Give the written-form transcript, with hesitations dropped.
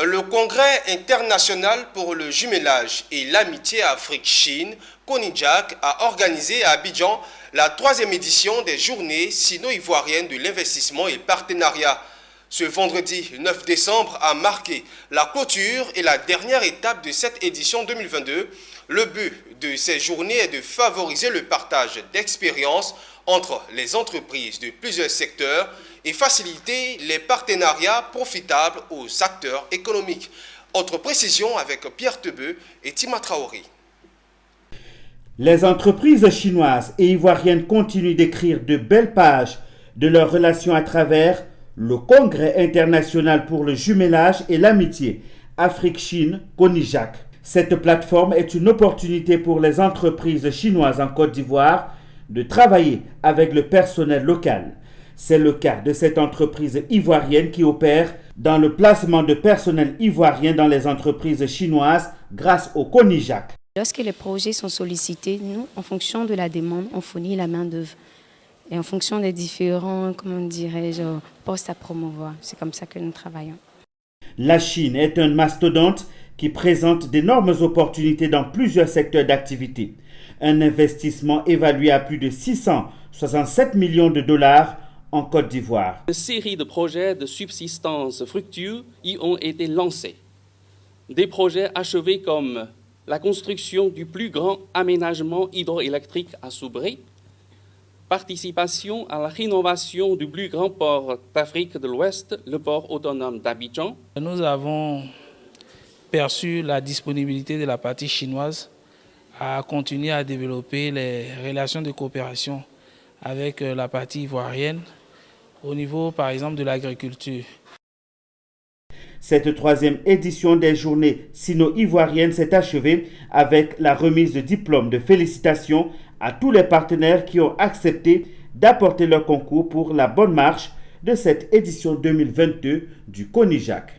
Le Congrès international pour le jumelage et l'amitié Afrique-Chine, CONIJAC, a organisé à Abidjan la 3e édition des Journées sino-ivoiriennes de l'investissement et partenariat. Ce vendredi 9 décembre a marqué la clôture et la dernière étape de cette édition 2022. Le but de ces journées est de favoriser le partage d'expériences entre les entreprises de plusieurs secteurs et faciliter les partenariats profitables aux acteurs économiques. Autre précision avec Pierre Tebeu et Tima Traoré. Les entreprises chinoises et ivoiriennes continuent d'écrire de belles pages de leurs relations à travers le Congrès international pour le jumelage et l'amitié Afrique-Chine, CONIJAC. Cette plateforme est une opportunité pour les entreprises chinoises en Côte d'Ivoire de travailler avec le personnel local. C'est le cas de cette entreprise ivoirienne qui opère dans le placement de personnel ivoirien dans les entreprises chinoises grâce au CONIJAC. Lorsque les projets sont sollicités, nous, en fonction de la demande, on fournit la main-d'œuvre. Et en fonction des différents, postes à promouvoir. C'est comme ça que nous travaillons. La Chine est un mastodonte qui présente d'énormes opportunités dans plusieurs secteurs d'activité. Un investissement évalué à plus de 667 millions de dollars en Côte d'Ivoire. Une série de projets de subsistance fructueux y ont été lancés. Des projets achevés comme la construction du plus grand aménagement hydroélectrique à Soubré, participation à la rénovation du plus grand port d'Afrique de l'Ouest, le port autonome d'Abidjan. Nous avons perçu la disponibilité de la partie chinoise à continuer à développer les relations de coopération avec la partie ivoirienne au niveau, par exemple, de l'agriculture. Cette 3e édition des Journées sino-ivoiriennes s'est achevée avec la remise de diplômes de félicitations à tous les partenaires qui ont accepté d'apporter leur concours pour la bonne marche de cette édition 2022 du CONIJAC.